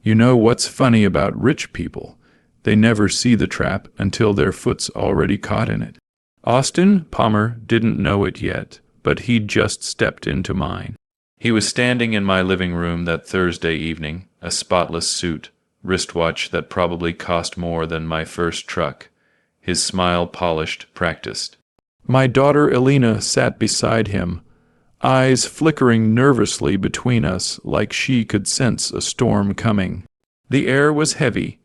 You know what's funny about rich people? They never see the trap until their foot's already caught in it. Austin Palmer didn't know it yet, but he'd just stepped into mine. He was standing in my living room that Thursday evening, a spotless suit, wristwatch that probably cost more than my first truck, his smile polished, practiced. My daughter Elena sat beside him, eyes flickering nervously between us like she could sense a storm coming. The air was heavy,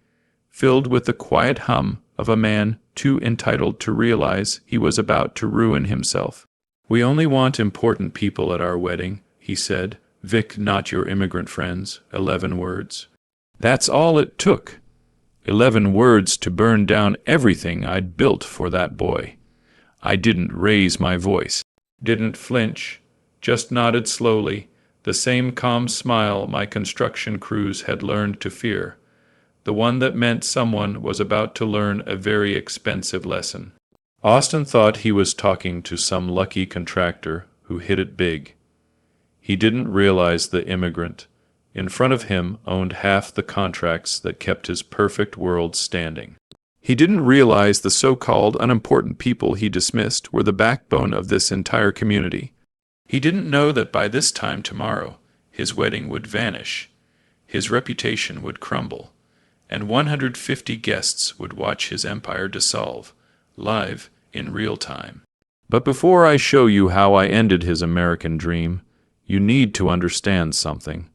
filled with the quiet hum of a man too entitled to realize he was about to ruin himself. "We only want important people at our wedding," he said. "Vic, not your immigrant friends." 11 words. That's all it took. 11 words to burn down everything I'd built for that boy. I didn't raise my voice, didn't flinch, just nodded slowly, the same calm smile my construction crews had learned to fear, the one that meant someone was about to learn a very expensive lesson. Austin thought he was talking to some lucky contractor who hit it big. He didn't realize the immigrant in front of him owned half the contracts that kept his perfect world standing. He didn't realize the so-called unimportant people he dismissed were the backbone of this entire community. He didn't know that by this time tomorrow, his wedding would vanish, his reputation would crumble, and 150 guests would watch his empire dissolve, live in real time. But before I show you how I ended his American dream, you need to understand something.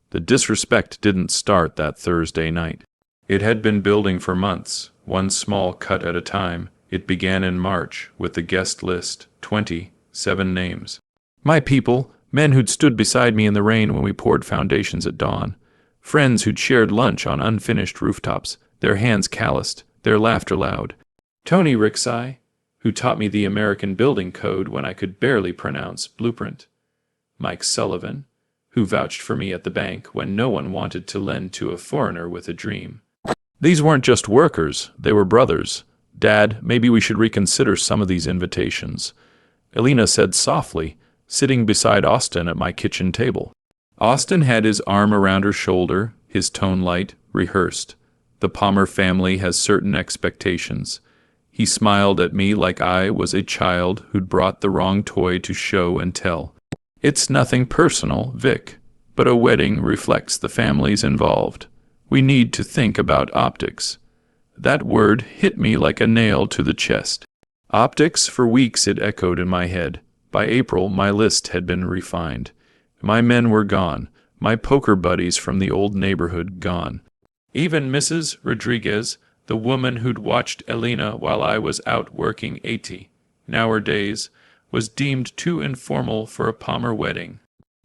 The disrespect didn't start that Thursday night. It had been building for months, one small cut at a time. It began in March with the guest list, 27 names. My people, men who'd stood beside me in the rain when we poured foundations at dawn, friends who'd shared lunch on unfinished rooftops, their hands calloused, their laughter loud. Tony Rixai, who taught me the American building code when I could barely pronounce blueprint. Mike Sullivan, who vouched for me at the bank when no one wanted to lend to a foreigner with a dream. These weren't just workers, they were brothers. "Dad, maybe we should reconsider some of these invitations," Elena said softly, sitting beside Austin at my kitchen table. Austin had his arm around her shoulder, his tone light, rehearsed. The Palmer family has certain expectations. He smiled at me like I was a child who'd brought the wrong toy to show and tell. "It's nothing personal, Vic, but a wedding reflects the families involved. We need to think about optics." That word hit me like a nail to the chest. Optics, for weeks it echoed in my head. By April, my list had been refined. My men were gone, my poker buddies from the old neighborhood gone. Even Mrs. Rodriguez, the woman who'd watched Elena while I was out working 80-hour days, was deemed too informal for a Palmer wedding.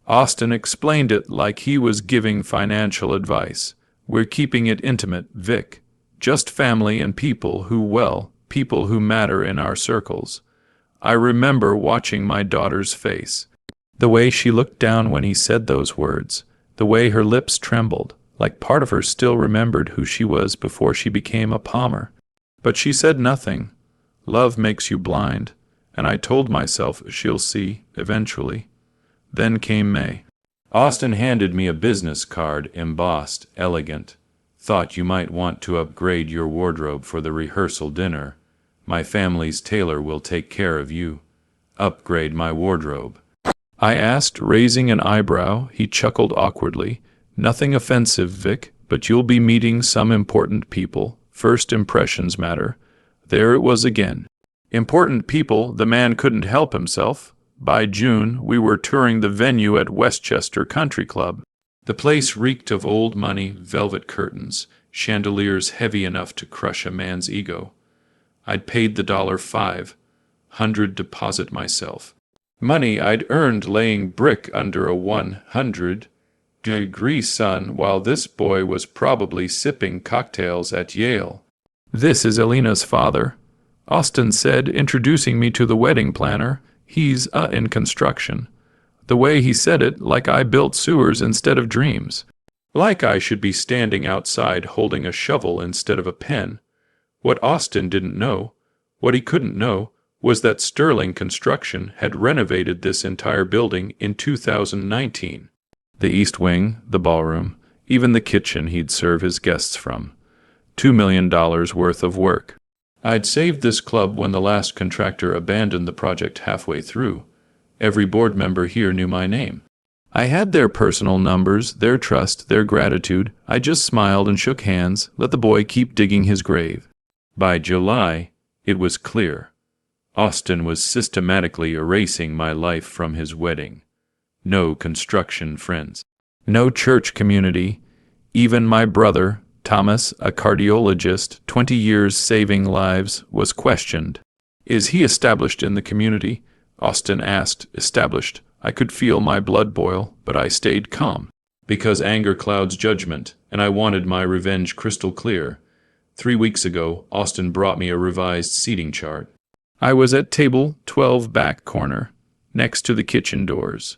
Austin explained it like he was giving financial advice. "We're keeping it intimate, Vic. Just family and people who matter in our circles." I remember watching my daughter's face. The way she looked down when he said those words, the way her lips trembled, like part of her still remembered who she was before she became a Palmer. But she said nothing. Love makes you blind, and I told myself she'll see, eventually. Then came May. Austin handed me a business card, embossed, elegant. "Thought you might want to upgrade your wardrobe for the rehearsal dinner. My family's tailor will take care of you." "Upgrade my wardrobe?" I asked, raising an eyebrow. He chuckled awkwardly. "Nothing offensive, Vic, but you'll be meeting some important people. First impressions matter." There it was again. Important people, the man couldn't help himself. By June, we were touring the venue at Westchester Country Club. The place reeked of old money, velvet curtains, chandeliers heavy enough to crush a man's ego. I'd paid the $500 deposit myself. Money I'd earned laying brick under a 100-degree sun while this boy was probably sipping cocktails at Yale. "This is Elena's father," Austin said, introducing me to the wedding planner. "He's in construction." The way he said it, like I built sewers instead of dreams. Like I should be standing outside holding a shovel instead of a pen. What Austin didn't know, what he couldn't know, was that Sterling Construction had renovated this entire building in 2019. The East Wing, the ballroom, even the kitchen he'd serve his guests from. $2 million worth of work. I'd saved this club when the last contractor abandoned the project halfway through. Every board member here knew my name. I had their personal numbers, their trust, their gratitude. I just smiled and shook hands, let the boy keep digging his grave. By July, it was clear. Austin was systematically erasing my life from his wedding. No construction friends. No church community. Even my brother, Thomas, a cardiologist, 20 years saving lives, was questioned. Is he established in the community? Austin asked. Established. I could feel my blood boil, but I stayed calm. Because anger clouds judgment, and I wanted my revenge crystal clear. 3 weeks ago, Austin brought me a revised seating chart. I was at table 12 back corner, next to the kitchen doors.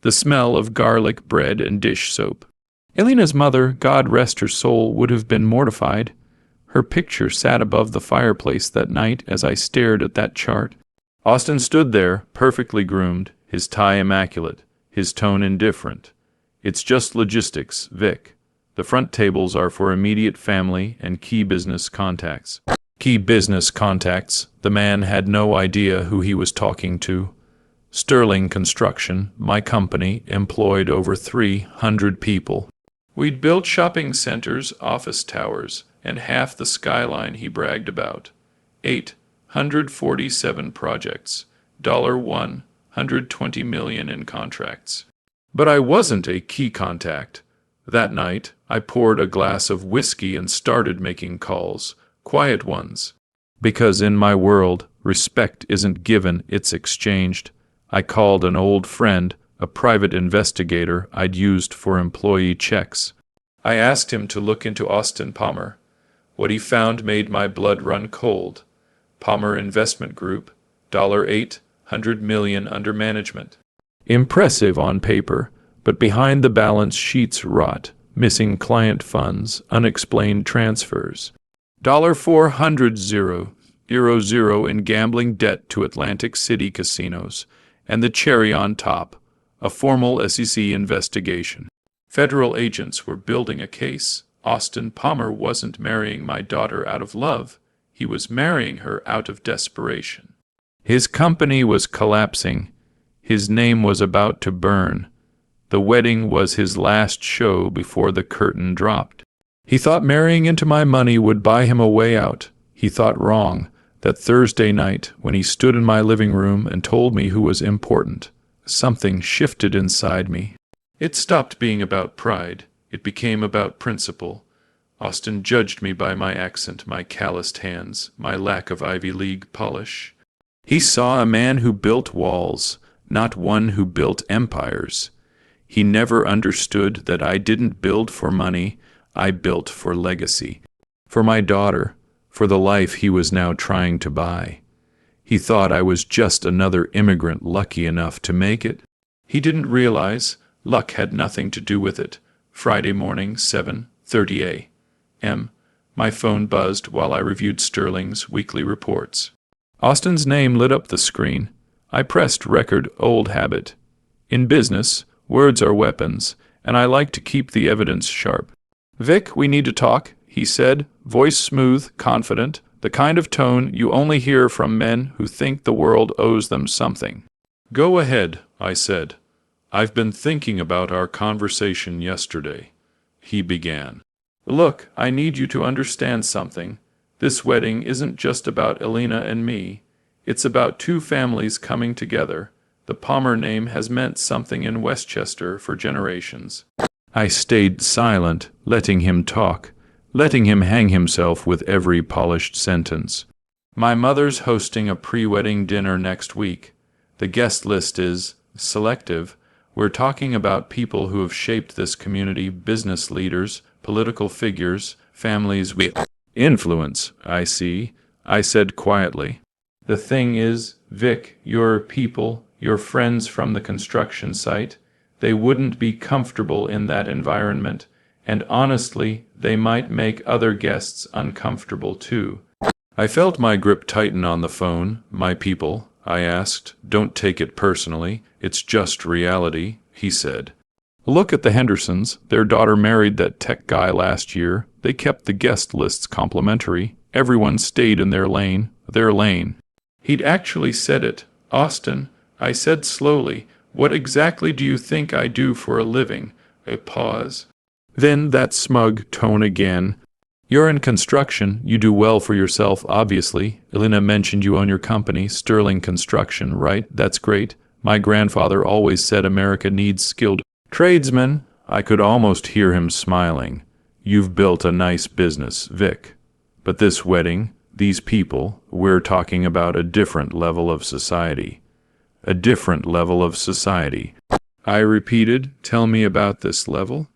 The smell of garlic bread and dish soap. Elena's mother, God rest her soul, would have been mortified. Her picture sat above the fireplace that night as I stared at that chart. Austin stood there, perfectly groomed, his tie immaculate, his tone indifferent. It's just logistics, Vic. The front tables are for immediate family and key business contacts. Key business contacts. The man had no idea who he was talking to. Sterling Construction, my company, employed over 300 people. We'd built shopping centers, office towers, and half the skyline he bragged about. 847 projects. $120 million in contracts. But I wasn't a key contact. That night, I poured a glass of whiskey and started making calls, quiet ones. Because in my world, respect isn't given, it's exchanged. I called an old friend, a private investigator I'd used for employee checks. I asked him to look into Austin Palmer. What he found made my blood run cold. Palmer Investment Group, $800 million under management. Impressive on paper, but behind the balance sheets rot, missing client funds, unexplained transfers. $400,000 in gambling debt to Atlantic City casinos, and the cherry on top, a formal SEC investigation. Federal agents were building a case. Austin Palmer wasn't marrying my daughter out of love. He was marrying her out of desperation. His company was collapsing. His name was about to burn. The wedding was his last show before the curtain dropped. He thought marrying into my money would buy him a way out. He thought wrong. That Thursday night, when he stood in my living room and told me who was important, something shifted inside me. It stopped being about pride. It became about principle. Austin judged me by my accent, my calloused hands, my lack of Ivy League polish. He saw a man who built walls, not one who built empires. He never understood that I didn't build for money, I built for legacy. For my daughter, for the life he was now trying to buy. He thought I was just another immigrant lucky enough to make it. He didn't realize luck had nothing to do with it. Friday morning, 7:30 a.m. My phone buzzed while I reviewed Sterling's weekly reports. Austin's name lit up the screen. I pressed record, old habit. In business, words are weapons, and I like to keep the evidence sharp. Vic, we need to talk, he said, voice smooth, confident, the kind of tone you only hear from men who think the world owes them something. Go ahead, I said. I've been thinking about our conversation yesterday. He began. Look, I need you to understand something. This wedding isn't just about Elena and me. It's about two families coming together. The Palmer name has meant something in Westchester for generations. I stayed silent, letting him talk, letting him hang himself with every polished sentence. My mother's hosting a pre-wedding dinner next week. The guest list is selective. We're talking about people who have shaped this community, business leaders, political figures, families we influence, I see, I said quietly. The thing is, Vic, your people, your friends from the construction site, they wouldn't be comfortable in that environment, and honestly, they might make other guests uncomfortable too. I felt my grip tighten on the phone. My people, I asked, don't take it personally. It's just reality, he said. Look at the Hendersons. Their daughter married that tech guy last year. They kept the guest lists complimentary. Everyone stayed in their lane. Their lane. He'd actually said it. Austin, I said slowly, what exactly do you think I do for a living? A pause. Then that smug tone again. You're in construction. You do well for yourself, obviously. Elena mentioned you own your company, Sterling Construction, right? That's great. My grandfather always said America needs skilled tradesmen. I could almost hear him smiling. You've built a nice business, Vic. But this wedding, these people, we're talking about a different level of society. A different level of society. I repeated, tell me about this level.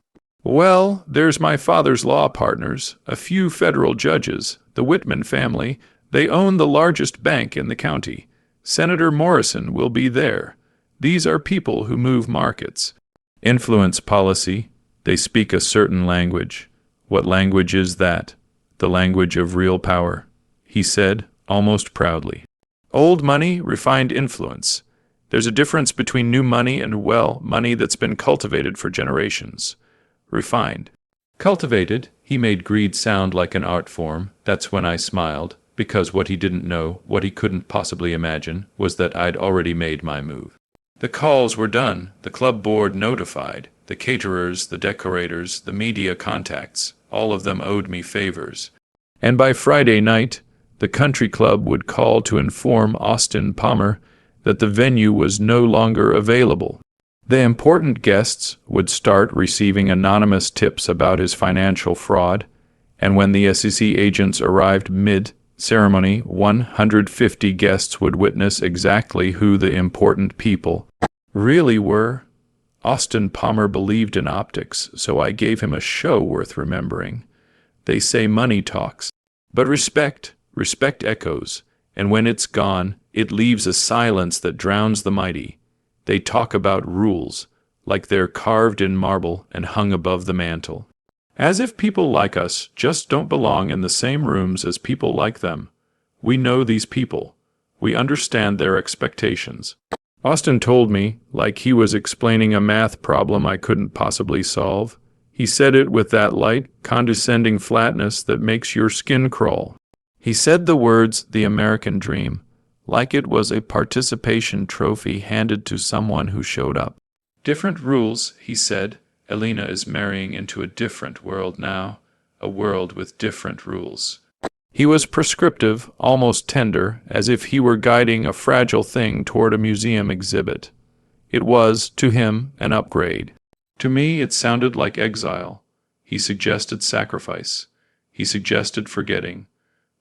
Well, there's my father's law partners, a few federal judges, the Whitman family. They own the largest bank in the county. Senator Morrison will be there. These are people who move markets. Influence policy. They speak a certain language. What language is that? The language of real power, he said, almost proudly. Old money, refined influence. There's a difference between new money and, well, money that's been cultivated for generations. Refined. Cultivated, he made greed sound like an art form. That's when I smiled, because what he didn't know, what he couldn't possibly imagine, was that I'd already made my move. The calls were done, the club board notified, the caterers, the decorators, the media contacts, all of them owed me favors. And by Friday night, the country club would call to inform Austin Palmer that the venue was no longer available. The important guests would start receiving anonymous tips about his financial fraud, and when the SEC agents arrived mid-ceremony, 150 guests would witness exactly who the important people really were. Austin Palmer believed in optics, so I gave him a show worth remembering. They say money talks, but respect echoes, and when it's gone, it leaves a silence that drowns the mighty. They talk about rules, like they're carved in marble and hung above the mantel. As if people like us just don't belong in the same rooms as people like them. We know these people. We understand their expectations. Austin told me, like he was explaining a math problem I couldn't possibly solve. He said it with that light, condescending flatness that makes your skin crawl. He said the words, the American dream, like it was a participation trophy handed to someone who showed up. Different rules, he said. Elena is marrying into a different world now, a world with different rules. He was prescriptive, almost tender, as if he were guiding a fragile thing toward a museum exhibit. It was, to him, an upgrade. To me, it sounded like exile. He suggested sacrifice. He suggested forgetting.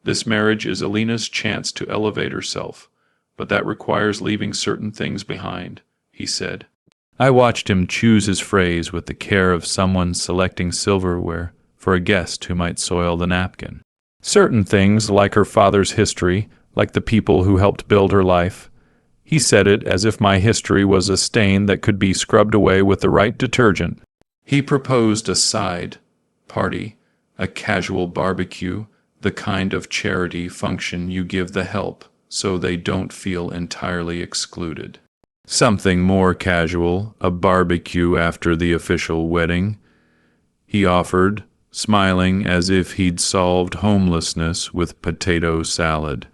This marriage is Elena's chance to elevate herself, but that requires leaving certain things behind, he said. I watched him choose his phrase with the care of someone selecting silverware for a guest who might soil the napkin. Certain things, like her father's history, like the people who helped build her life. He said it as if my history was a stain that could be scrubbed away with the right detergent. He proposed a side party, a casual barbecue, the kind of charity function you give the help so they don't feel entirely excluded. Something more casual, a barbecue after the official wedding, he offered, smiling as if he'd solved homelessness with potato salad.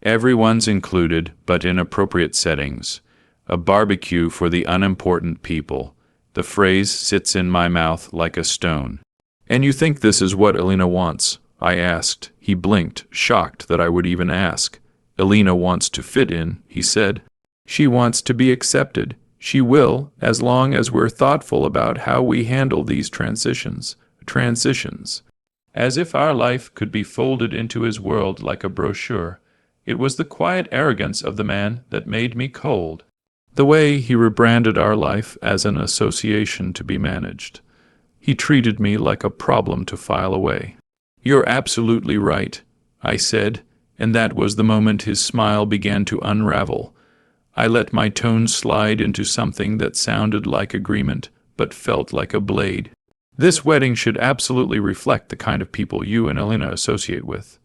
Everyone's included, but in appropriate settings. A barbecue for the unimportant people. The phrase sits in my mouth like a stone. And you think this is what Elena wants? I asked. He blinked, shocked that I would even ask. Elena wants to fit in, he said. She wants to be accepted. She will, as long as we're thoughtful about how we handle these transitions. As if our life could be folded into his world like a brochure. It was the quiet arrogance of the man that made me cold. The way he rebranded our life as an association to be managed. He treated me like a problem to file away. You're absolutely right, I said, and that was the moment his smile began to unravel. I let my tone slide into something that sounded like agreement, but felt like a blade. This wedding should absolutely reflect the kind of people you and Elena associate with.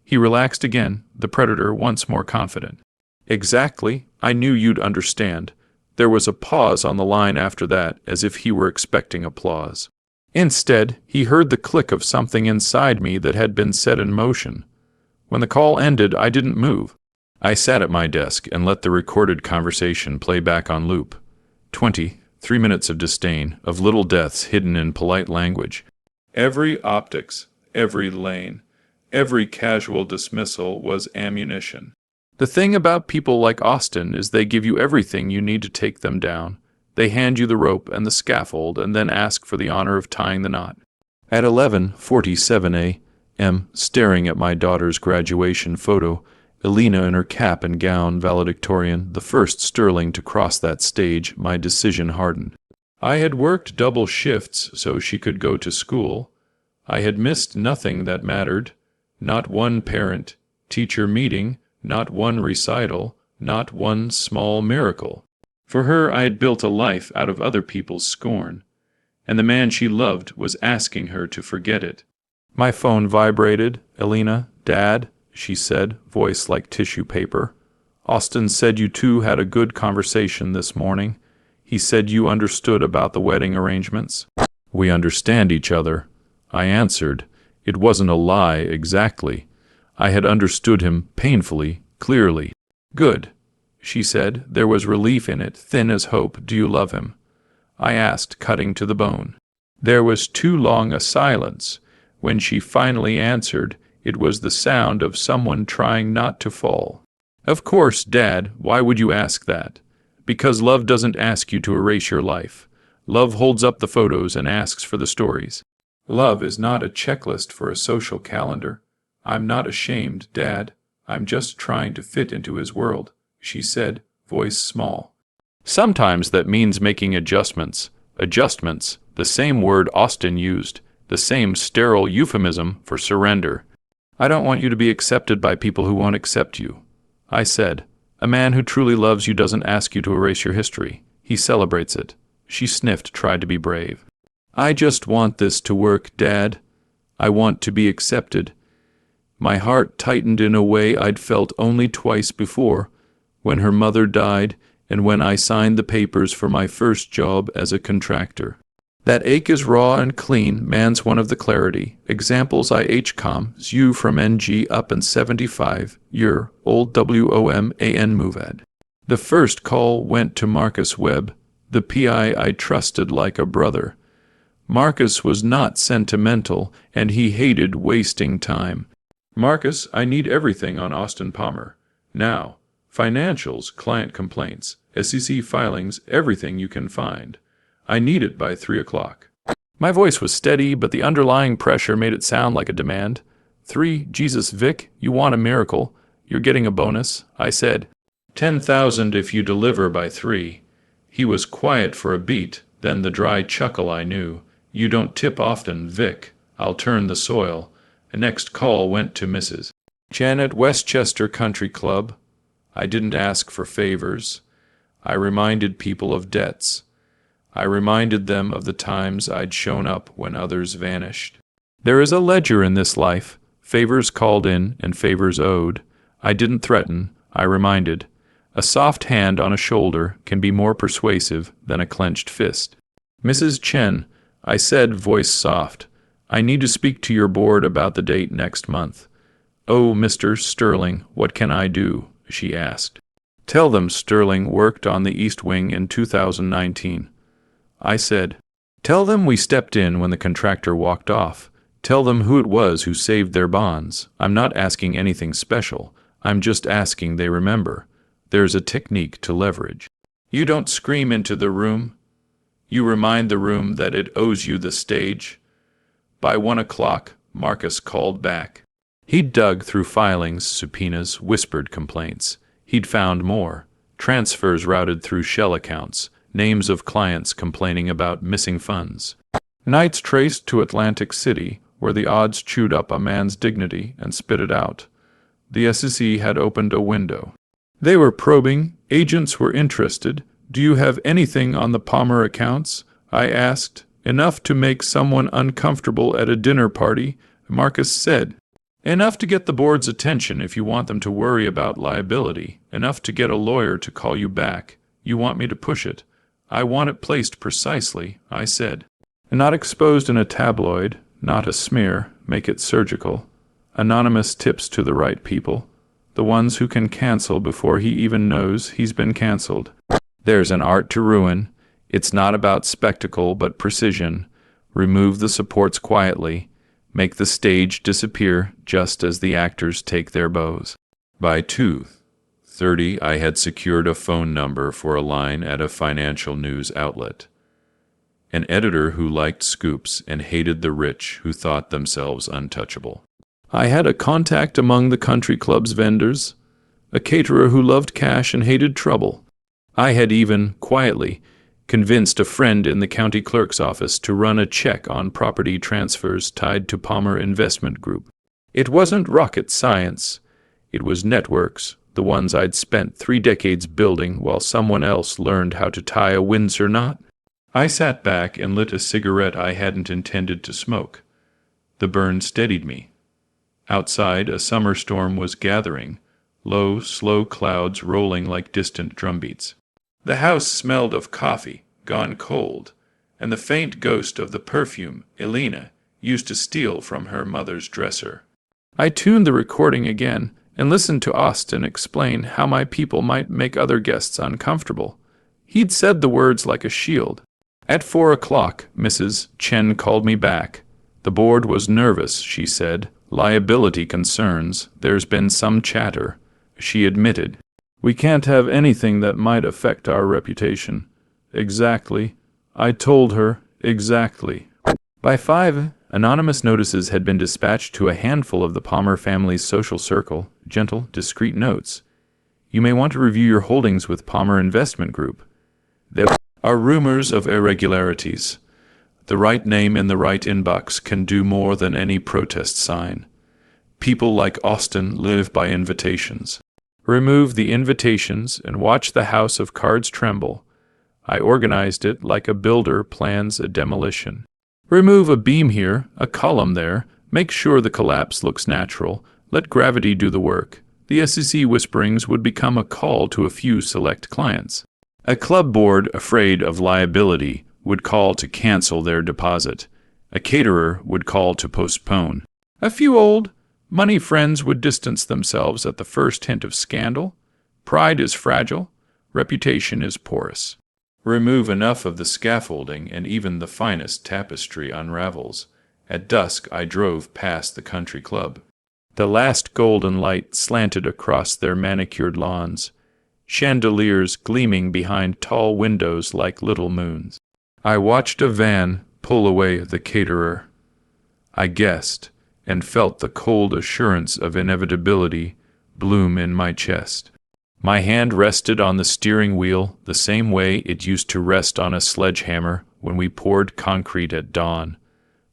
He relaxed again, the predator once more confident. Exactly, I knew you'd understand. There was a pause on the line after that, as if he were expecting applause. Instead, he heard the click of something inside me that had been set in motion. When the call ended, I didn't move. I sat at my desk and let the recorded conversation play back on loop. 3 minutes of disdain, of little deaths hidden in polite language. Every optics, every lane, every casual dismissal was ammunition. The thing about people like Austin is they give you everything you need to take them down. They hand you the rope and the scaffold and then ask for the honor of tying the knot. At 11:47 a.m., staring at my daughter's graduation photo, Elena in her cap and gown, valedictorian, the first Sterling to cross that stage, my decision hardened. I had worked double shifts so she could go to school. I had missed nothing that mattered. Not one parent-teacher meeting, not one recital, not one small miracle. For her, I had built a life out of other people's scorn, and the man she loved was asking her to forget it. My phone vibrated. "Elena, Dad," she said, voice like tissue paper. "Austin said you two had a good conversation this morning. He said you understood about the wedding arrangements." "We understand each other," I answered. It wasn't a lie exactly. I had understood him painfully, clearly. "Good," she said. There was relief in it, thin as hope. "Do you love him?" I asked, cutting to the bone. There was too long a silence. When she finally answered, it was the sound of someone trying not to fall. "Of course, Dad. Why would you ask that?" "Because love doesn't ask you to erase your life. Love holds up the photos and asks for the stories. Love is not a checklist for a social calendar. I'm not ashamed, Dad. I'm just trying to fit into his world," she said, voice small. Sometimes that means making adjustments. Adjustments, the same word Austin used, the same sterile euphemism for surrender. "I don't want you to be accepted by people who won't accept you," I said. "A man who truly loves you doesn't ask you to erase your history. He celebrates it." She sniffed, tried to be brave. "I just want this to work, Dad. I want to be accepted." My heart tightened in a way I'd felt only twice before, when her mother died and when I signed the papers for my first job as a contractor. That ache is raw and clean, man's one of the clarity. Examples I HCOM, U from NG up and 75, year, old WOMAN MOVAD. The first call went to Marcus Webb, the PI I trusted like a brother. Marcus was not sentimental, and he hated wasting time. "Marcus, I need everything on Austin Palmer. Now. Financials, client complaints, SEC filings, everything you can find. I need it by 3 o'clock. My voice was steady, but the underlying pressure made it sound like a demand. 3, Jesus Vic, you want a miracle. You're getting a bonus, I said. 10,000 if you deliver by 3. He was quiet for a beat, then the dry chuckle I knew. You don't tip often, Vic. I'll turn the soil. The next call went to Mrs. Janet Westchester Country Club. I didn't ask for favors. I reminded people of debts. I reminded them of the times I'd shown up when others vanished. There is a ledger in this life, favors called in and favors owed. I didn't threaten, I reminded. A soft hand on a shoulder can be more persuasive than a clenched fist. "Mrs. Chen," I said, voice soft, "I need to speak to your board about the date next month." "Oh, Mr. Sterling, what can I do?" she asked. "Tell them Sterling worked on the East Wing in 2019. I said. "Tell them we stepped in when the contractor walked off. Tell them who it was who saved their bonds. I'm not asking anything special. I'm just asking they remember. There's a technique to leverage. You don't scream into the room. You remind the room that it owes you the stage." By 1 o'clock, Marcus called back. He'd dug through filings, subpoenas, whispered complaints. He'd found more. Transfers routed through shell accounts. Names of clients complaining about missing funds. Nights traced to Atlantic City, where the odds chewed up a man's dignity and spit it out. The SEC had opened a window. They were probing. Agents were interested. "Do you have anything on the Palmer accounts?" I asked. "Enough to make someone uncomfortable at a dinner party," Marcus said. "Enough to get the board's attention if you want them to worry about liability. Enough to get a lawyer to call you back. You want me to push it. I want it placed precisely, I said. And not exposed in a tabloid, not a smear, make it surgical. Anonymous tips to the right people, the ones who can cancel before he even knows he's been canceled. There's an art to ruin. It's not about spectacle but precision. Remove the supports quietly. Make the stage disappear just as the actors take their bows. By 2:30, I had secured a phone number for a line at a financial news outlet. An editor who liked scoops and hated the rich who thought themselves untouchable. I had a contact among the country club's vendors, a caterer who loved cash and hated trouble. I had even, quietly, convinced a friend in the county clerk's office to run a check on property transfers tied to Palmer Investment Group. It wasn't rocket science. It was networks, the ones I'd spent 3 decades building while someone else learned how to tie a Windsor knot. I sat back and lit a cigarette I hadn't intended to smoke. The burn steadied me. Outside, a summer storm was gathering, low, slow clouds rolling like distant drumbeats. The house smelled of coffee, gone cold, and the faint ghost of the perfume Elena used to steal from her mother's dresser. I tuned the recording again and listened to Austin explain how my people might make other guests uncomfortable. He'd said the words like a shield. At 4 o'clock, Mrs. Chen called me back. The board was nervous, she said. Liability concerns. There's been some chatter. She admitted. We can't have anything that might affect our reputation. Exactly. I told her. Exactly. By 5, anonymous notices had been dispatched to a handful of the Palmer family's social circle, gentle, discreet notes. You may want to review your holdings with Palmer Investment Group. There are rumors of irregularities. The right name in the right inbox can do more than any protest sign. People like Austin live by invitations. Remove the invitations and watch the house of cards tremble. I organized it like a builder plans a demolition. Remove a beam here, a column there. Make sure the collapse looks natural. Let gravity do the work. The SEC whisperings would become a call to a few select clients. A club board afraid of liability would call to cancel their deposit. A caterer would call to postpone. A few old, money friends would distance themselves at the first hint of scandal. Pride is fragile. Reputation is porous. Remove enough of the scaffolding and even the finest tapestry unravels. At dusk I drove past the country club. The last golden light slanted across their manicured lawns, chandeliers gleaming behind tall windows like little moons. I watched a van pull away the caterer. I guessed and felt the cold assurance of inevitability bloom in my chest. My hand rested on the steering wheel the same way it used to rest on a sledgehammer when we poured concrete at dawn.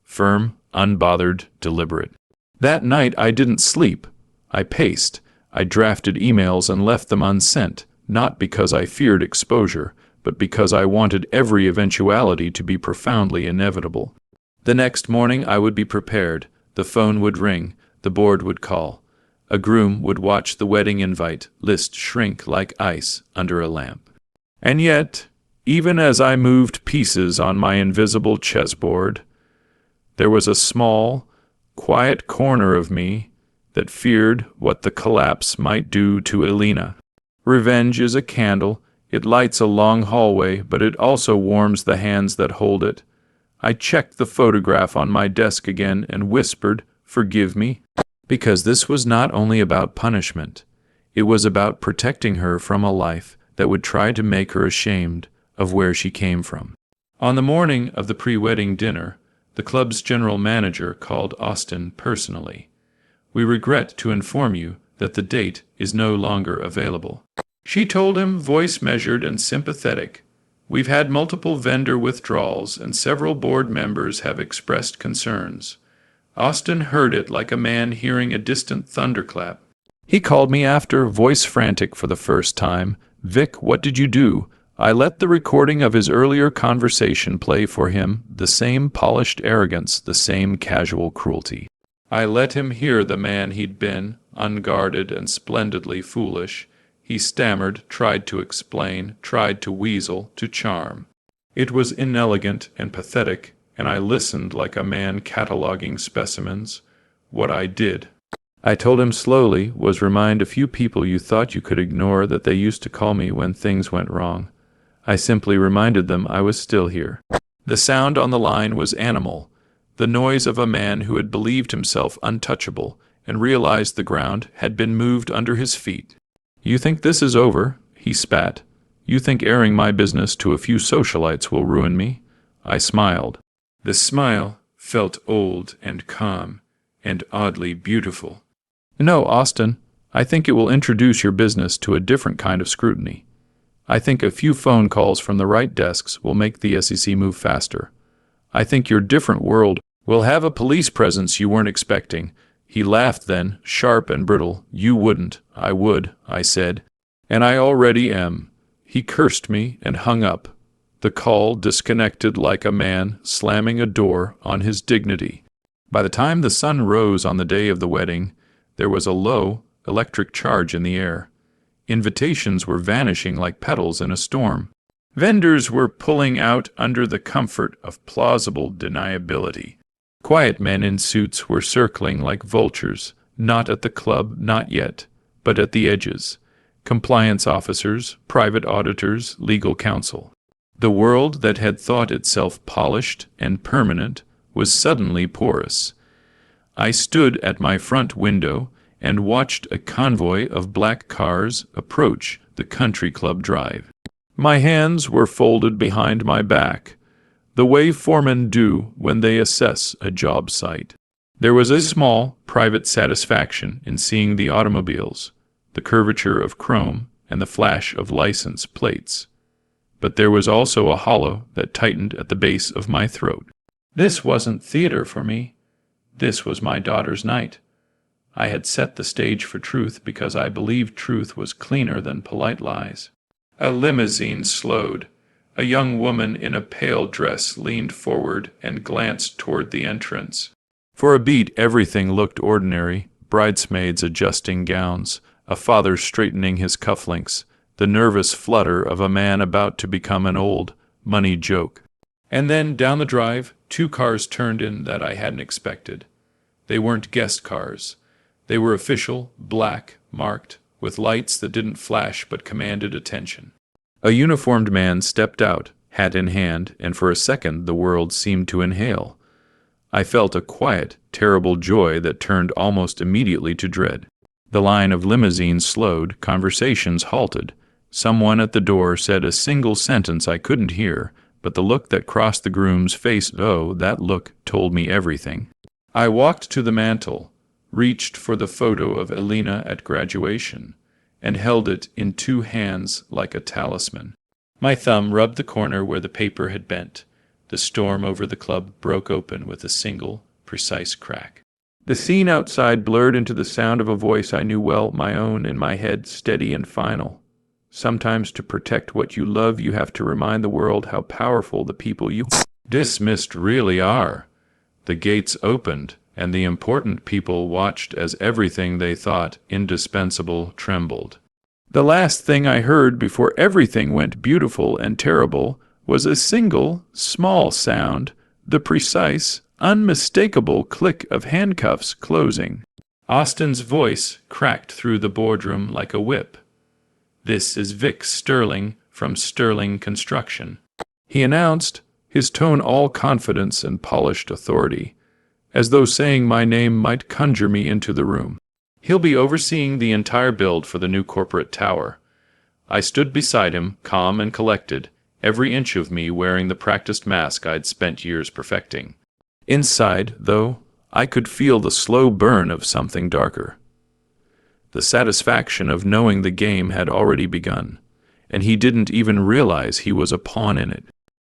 Firm, unbothered, deliberate. That night I didn't sleep. I paced. I drafted emails and left them unsent, not because I feared exposure, but because I wanted every eventuality to be profoundly inevitable. The next morning I would be prepared. The phone would ring. The board would call. A groom would watch the wedding invite list shrink like ice under a lamp. And yet, even as I moved pieces on my invisible chessboard, there was a small, quiet corner of me that feared what the collapse might do to Elena. Revenge is a candle. It lights a long hallway, but it also warms the hands that hold it. I checked the photograph on my desk again and whispered, "Forgive me," because this was not only about punishment. It was about protecting her from a life that would try to make her ashamed of where she came from. On the morning of the pre-wedding dinner, the club's general manager called Austin personally. "We regret to inform you that the date is no longer available." She told him, voice measured and sympathetic. "We've had multiple vendor withdrawals and several board members have expressed concerns." Austin heard it like a man hearing a distant thunderclap. He called me after, voice frantic for the first time. "Vic, what did you do?" I let the recording of his earlier conversation play for him, the same polished arrogance, the same casual cruelty. I let him hear the man he'd been, unguarded and splendidly foolish. He stammered, tried to explain, tried to weasel, to charm. It was inelegant and pathetic, and I listened like a man cataloging specimens. What I did, I told him slowly, was remind a few people you thought you could ignore that they used to call me when things went wrong. I simply reminded them I was still here. The sound on the line was animal, the noise of a man who had believed himself untouchable and realized the ground had been moved under his feet. "You think this is over?" he spat. "You think airing my business to a few socialites will ruin me?" I smiled. The smile felt old and calm and oddly beautiful. "No, Austin, I think it will introduce your business to a different kind of scrutiny. I think a few phone calls from the right desks will make the SEC move faster. I think your different world will have a police presence you weren't expecting." He laughed then, sharp and brittle. "You wouldn't." "I would," I said. "And I already am." He cursed me and hung up. The call disconnected like a man slamming a door on his dignity. By the time the sun rose on the day of the wedding, there was a low, electric charge in the air. Invitations were vanishing like petals in a storm. Vendors were pulling out under the comfort of plausible deniability. Quiet men in suits were circling like vultures, not at the club, not yet, but at the edges. Compliance officers, private auditors, legal counsel. The world that had thought itself polished and permanent was suddenly porous. I stood at my front window and watched a convoy of black cars approach the country club drive. My hands were folded behind my back, the way foremen do when they assess a job site. There was a small, private satisfaction in seeing the automobiles, the curvature of chrome and the flash of license plates. But there was also a hollow that tightened at the base of my throat. This wasn't theater for me. This was my daughter's night. I had set the stage for truth because I believed truth was cleaner than polite lies. A limousine slowed. A young woman in a pale dress leaned forward and glanced toward the entrance. For a beat, everything looked ordinary: bridesmaids adjusting gowns, a father straightening his cufflinks, the nervous flutter of a man about to become an old, money joke. And then, down the drive, 2 cars turned in that I hadn't expected. They weren't guest cars. They were official, black, marked, with lights that didn't flash but commanded attention. A uniformed man stepped out, hat in hand, and for a second the world seemed to inhale. I felt a quiet, terrible joy that turned almost immediately to dread. The line of limousines slowed, conversations halted. Someone at the door said a single sentence I couldn't hear, but the look that crossed the groom's face, oh, that look told me everything. I walked to the mantel, reached for the photo of Elena at graduation, and held it in 2 hands like a talisman. My thumb rubbed the corner where the paper had bent. The storm over the club broke open with a single, precise crack. The scene outside blurred into the sound of a voice I knew well, my own, in my head, steady and final. Sometimes to protect what you love, you have to remind the world how powerful the people you dismissed really are. The gates opened, and the important people watched as everything they thought indispensable trembled. The last thing I heard before everything went beautiful and terrible was a single, small sound, the precise, unmistakable click of handcuffs closing. Austin's voice cracked through the boardroom like a whip. "This is Vic Sterling from Sterling Construction," he announced, his tone all confidence and polished authority, as though saying my name might conjure me into the room. "He'll be overseeing the entire build for the new corporate tower." I stood beside him, calm and collected, every inch of me wearing the practiced mask I'd spent years perfecting. Inside, though, I could feel the slow burn of something darker. The satisfaction of knowing the game had already begun, and he didn't even realize he was a pawn in it.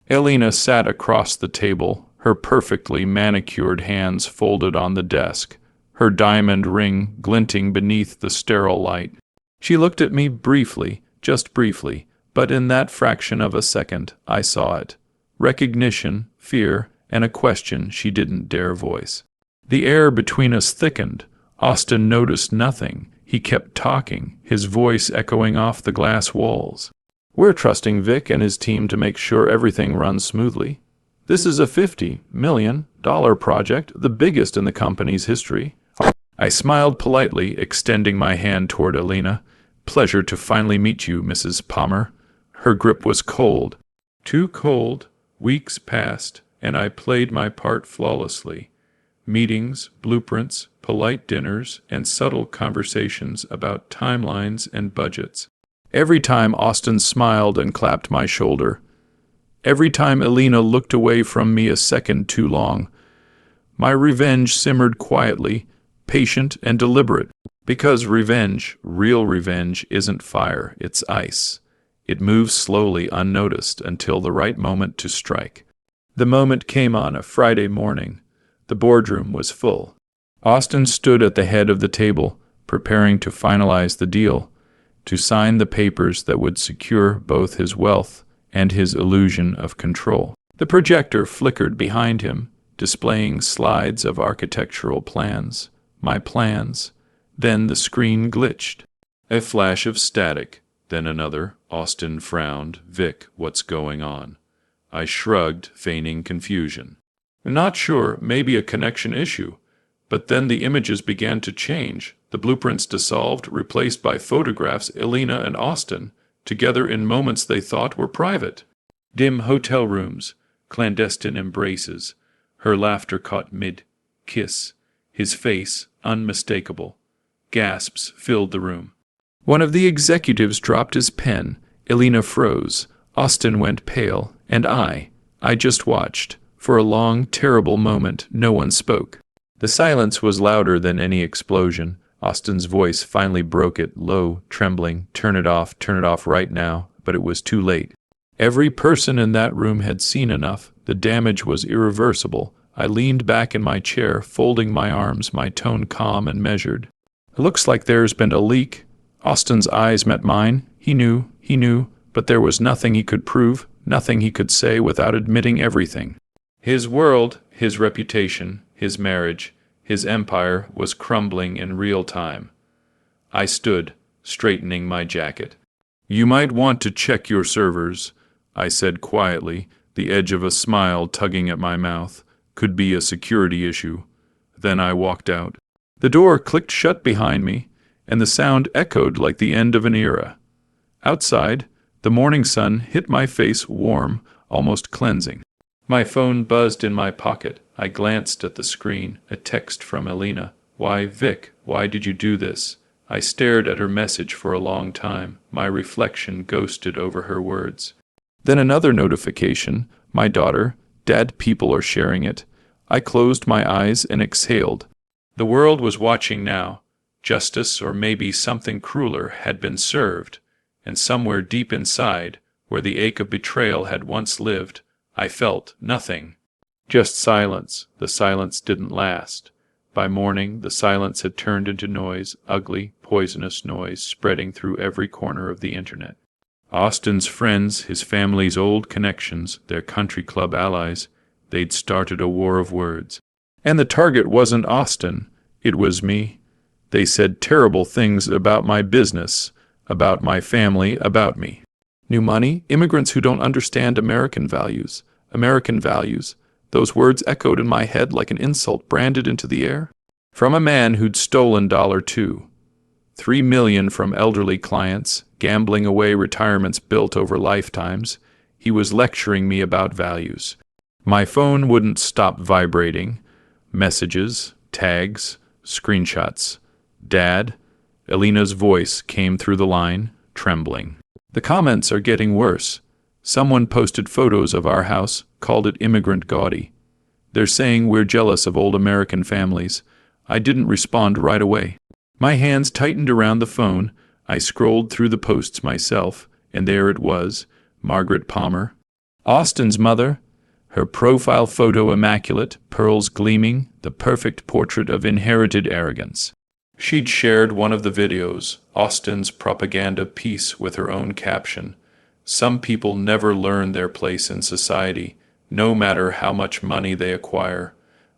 Elena sat across the table, her perfectly manicured hands folded on the desk, her diamond ring glinting beneath the sterile light. She looked at me briefly, just briefly, but in that fraction of a second I saw it. Recognition, fear, and a question she didn't dare voice. The air between us thickened. Austin noticed nothing. He He kept talking, his voice echoing off the glass walls. "We're trusting Vic and his team to make sure everything runs smoothly. This is a $50 million project, the biggest in the company's history." I smiled politely, extending my hand toward Alina. "Pleasure to finally meet you, Mrs. Palmer." Her grip was cold. Too cold. Weeks passed, and I played my part flawlessly. Meetings, blueprints, polite dinners, and subtle conversations about timelines and budgets. Every time Austin smiled and clapped my shoulder. Every time Alina looked away from me a second too long. My revenge simmered quietly, patient and deliberate. Because revenge, real revenge, isn't fire, it's ice. It moves slowly, unnoticed, until the right moment to strike. The moment came on a Friday morning. The boardroom was full. Austin stood at the head of the table, preparing to finalize the deal, to sign the papers that would secure both his wealth and his illusion of control. The projector flickered behind him, displaying slides of architectural plans, my plans. Then the screen glitched. A flash of static, then another. Austin frowned. "Vic, what's going on?" I shrugged, feigning confusion. "Not sure, maybe a connection issue." But then the images began to change. The blueprints dissolved, replaced by photographs Alina and Austin, together in moments they thought were private. Dim hotel rooms, clandestine embraces. Her laughter caught mid-kiss. His face, unmistakable. Gasps filled the room. One of the executives dropped his pen. Alina froze. Austin went pale. And I just watched. For a long, terrible moment, no one spoke. The silence was louder than any explosion. Austin's voice finally broke it, low, trembling. Turn it off right now." But it was too late. Every person in that room had seen enough. The damage was irreversible. I leaned back in my chair, folding my arms, my tone calm and measured. "It looks like there's been a leak." Austin's eyes met mine. He knew, but there was nothing he could prove, nothing he could say without admitting everything. His world, his reputation, his marriage, his empire was crumbling in real time. I stood, straightening my jacket. "You might want to check your servers," I said quietly, the edge of a smile tugging at my mouth. "Could be a security issue." Then I walked out. The door clicked shut behind me, and the sound echoed like the end of an era. Outside, the morning sun hit my face warm, almost cleansing. My phone buzzed in my pocket. I glanced at the screen, a text from Alina. "Why, Vic, why did you do this?" I stared at her message for a long time. My reflection ghosted over her words. Then another notification. "My daughter. Dad, people are sharing it." I closed my eyes and exhaled. The world was watching now. Justice, or maybe something crueler, had been served. And somewhere deep inside, where the ache of betrayal had once lived, I felt nothing. Just silence. The silence didn't last. By morning, the silence had turned into noise, ugly, poisonous noise, spreading through every corner of the internet. Austin's friends, his family's old connections, their country club allies, they'd started a war of words. And the target wasn't Austin. It was me. They said terrible things about my business, about my family, about me. New money? Immigrants who don't understand American values. American values. Those words echoed in my head like an insult branded into the air. From a man who'd stolen $2. $3 million from elderly clients, gambling away retirements built over lifetimes. He was lecturing me about values. My phone wouldn't stop vibrating. Messages, tags, screenshots. "Dad?" Alina's voice came through the line, trembling. "The comments are getting worse. Someone posted photos of our house, called it immigrant gaudy. They're saying we're jealous of old American families." I didn't respond right away. My hands tightened around the phone. I scrolled through the posts myself, and there it was, Margaret Palmer. Austin's mother, her profile photo immaculate, pearls gleaming, the perfect portrait of inherited arrogance. She'd shared one of the videos, Austin's propaganda piece, with her own caption. "Some people never learn their place in society, no matter how much money they acquire.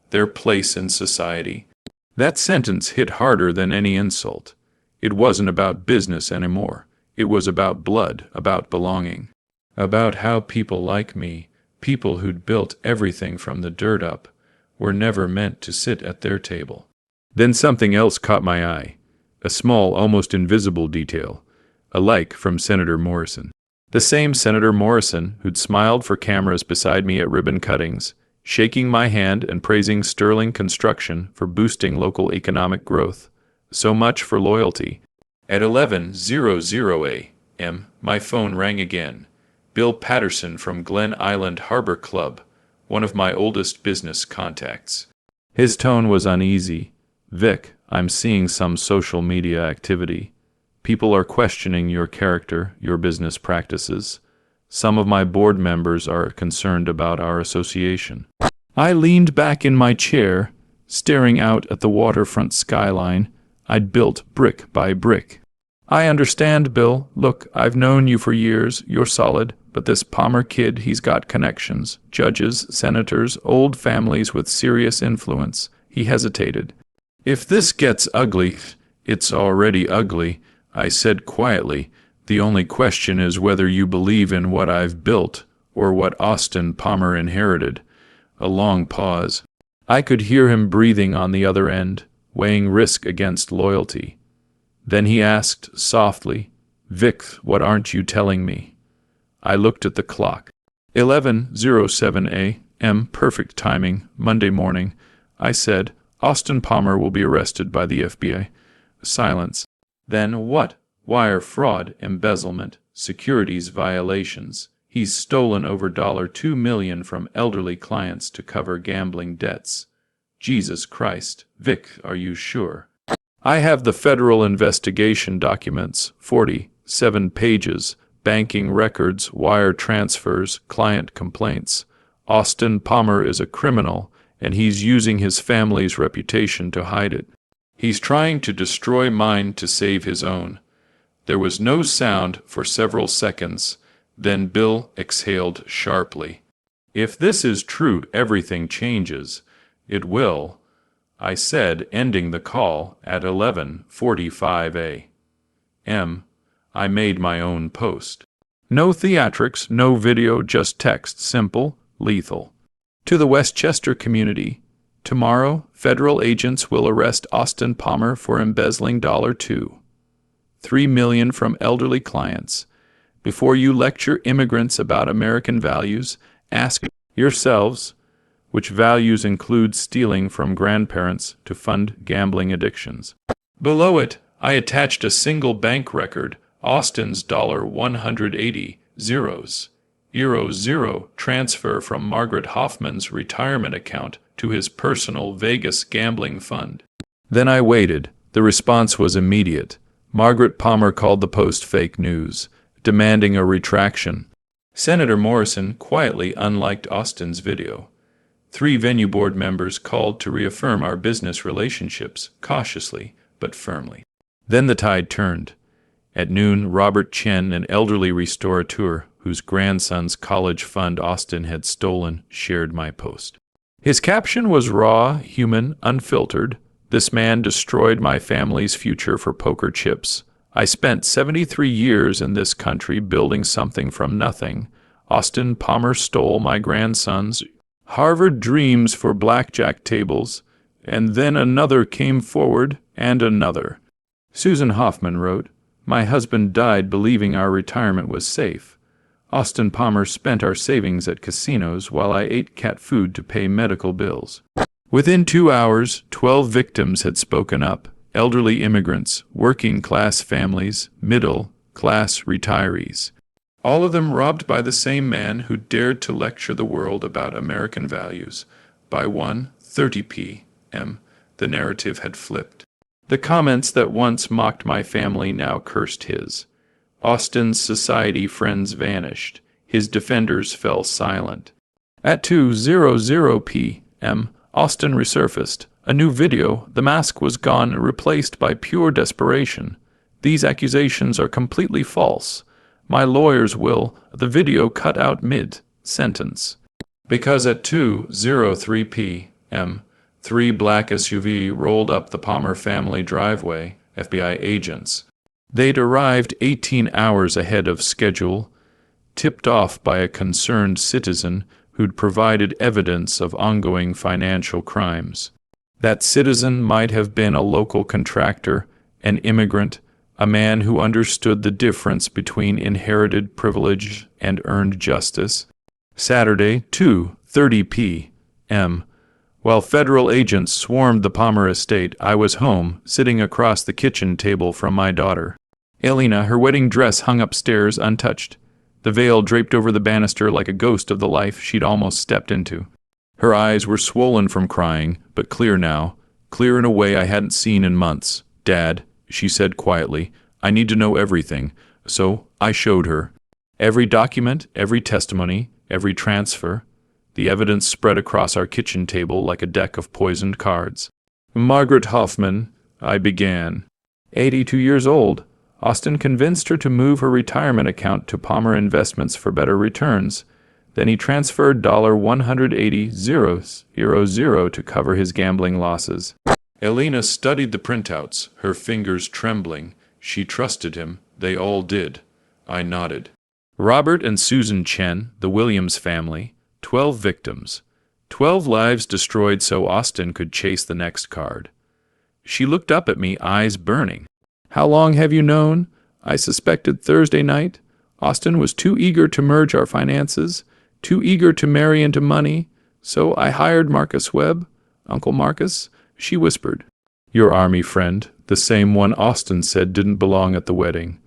Their place in society." That sentence hit harder than any insult. It wasn't about business anymore. It was about blood, about belonging, about how people like me, people who'd built everything from the dirt up, were never meant to sit at their table. Then something else caught my eye, a small, almost invisible detail, a like from Senator Morrison. The same Senator Morrison who'd smiled for cameras beside me at ribbon cuttings, shaking my hand and praising Sterling Construction for boosting local economic growth. So much for loyalty. At 11:00 a.m., my phone rang again. Bill Patterson from Glen Island Harbor Club, one of my oldest business contacts. His tone was uneasy. "Vic, I'm seeing some social media activity. People are questioning your character, your business practices. Some of my board members are concerned about our association." I leaned back in my chair, staring out at the waterfront skyline I'd built brick by brick. "I understand, Bill. Look, I've known you for years. You're solid. But this Palmer kid, he's got connections. Judges, senators, old families with serious influence." He hesitated. "If this gets ugly, it's already ugly," I said quietly. "The only question is whether you believe in what I've built or what Austin Palmer inherited." A long pause. I could hear him breathing on the other end, weighing risk against loyalty. Then he asked softly, "Vic, what aren't you telling me?" I looked at the clock. 11:07 a.m., perfect timing, Monday morning. I said, "Austin Palmer will be arrested by the FBI." Silence. "Then what?" "Wire fraud, embezzlement, securities violations. He's stolen over $2 million from elderly clients to cover gambling debts." "Jesus Christ. Vic, are you sure?" "I have the federal investigation documents, 47 pages, banking records, wire transfers, client complaints. Austin Palmer is a criminal, and he's using his family's reputation to hide it. He's trying to destroy mine to save his own." There was no sound for several seconds. Then Bill exhaled sharply. "If this is true, everything changes." "It will," I said, ending the call at 11:45 a.m. I made my own post. No theatrics, no video, just text, simple, lethal. To the Westchester community, tomorrow, federal agents will arrest Austin Palmer for embezzling $3 million from elderly clients. Before you lecture immigrants about American values, ask yourselves, which values include stealing from grandparents to fund gambling addictions? Below it, I attached a single bank record, Austin's $180 0 transfer from Margaret Hoffman's retirement account to his personal Vegas gambling fund. Then I waited. The response was immediate. Margaret Palmer called the post fake news, demanding a retraction. Senator Morrison quietly unliked Austin's video. 3 venue board members called to reaffirm our business relationships, cautiously but firmly. Then the tide turned. At noon, Robert Chen, an elderly restaurateur whose grandson's college fund Austin had stolen, shared my post. His caption was raw, human, unfiltered. "This man destroyed my family's future for poker chips. I spent 73 years in this country building something from nothing. Austin Palmer stole my grandson's Harvard dreams for blackjack tables." And then another came forward, and another. Susan Hoffman wrote, "My husband died believing our retirement was safe. Austin Palmer spent our savings at casinos while I ate cat food to pay medical bills." Within 2 hours, 12 victims had spoken up. Elderly immigrants, working-class families, middle-class retirees. All of them robbed by the same man who dared to lecture the world about American values. By 1:30 p.m., the narrative had flipped. The comments that once mocked my family now cursed his. Austin's society friends vanished. His defenders fell silent. At 2:00 p.m., Austin resurfaced. A new video. The mask was gone, replaced by pure desperation. "These accusations are completely false. My lawyers will." The video cut out mid-sentence. Because at 2:03 p.m., 3 black SUV rolled up the Palmer family driveway, FBI agents. They'd arrived 18 hours ahead of schedule, tipped off by a concerned citizen who'd provided evidence of ongoing financial crimes. That citizen might have been a local contractor, an immigrant, a man who understood the difference between inherited privilege and earned justice. Saturday, 2:30 p.m. While federal agents swarmed the Palmer estate, I was home, sitting across the kitchen table from my daughter. Elena, her wedding dress hung upstairs untouched, the veil draped over the banister like a ghost of the life she'd almost stepped into. Her eyes were swollen from crying, but clear now, clear in a way I hadn't seen in months. "Dad," she said quietly, "I need to know everything." So I showed her. Every document, every testimony, every transfer. The evidence spread across our kitchen table like a deck of poisoned cards. "Margaret Hoffman," I began. 82 years old. Austin convinced her to move her retirement account to Palmer Investments for better returns. Then he transferred $180,000 to cover his gambling losses. Elena studied the printouts, her fingers trembling. She trusted him. They all did. I nodded. Robert and Susan Chen, the Williams family, 12 victims. 12 lives destroyed so Austin could chase the next card. She looked up at me, eyes burning. "How long have you known?" I suspected Thursday night. Austin was too eager to merge our finances, too eager to marry into money, so I hired Marcus Webb. "Uncle Marcus," she whispered. "Your army friend, the same one Austin said didn't belong at the wedding."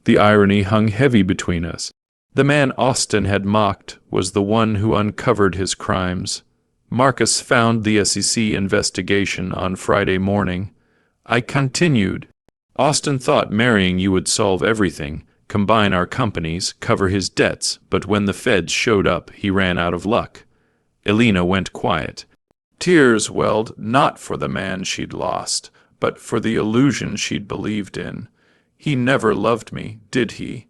The irony hung heavy between us. The man Austin had mocked was the one who uncovered his crimes. Marcus found the SEC investigation on Friday morning. I continued. "Austin thought marrying you would solve everything, combine our companies, cover his debts, but when the feds showed up, he ran out of luck." Elena went quiet. Tears welled not for the man she'd lost, but for the illusion she'd believed in. "He never loved me, did he?"